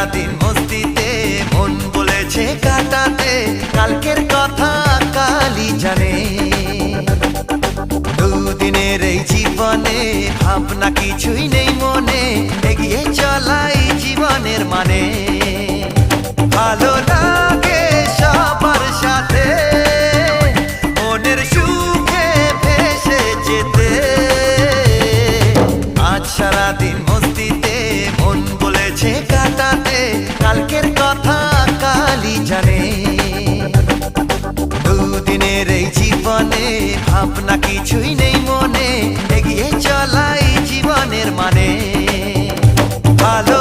সারাদিন মস্তিতে মন বলেছে কাটাতে, কালকের কথা কালই জানে। দুদিনের এই জীবনে ভাবনা কিছুই নেই মনে, এগিয়ে চলাই জীবনের মানে। ভালো লাগে সবার সাথে মনের সুখে ভেসে যেতে। আজ সারাদিন মস্তিতে মন বলেছে কাটাতে, কালকের কথা কালই জানে। দুদিনের এই জীবনে ভাবনা কিছুই নেই মনে, এগিয়ে চলাই জীবনের মানে। ভালো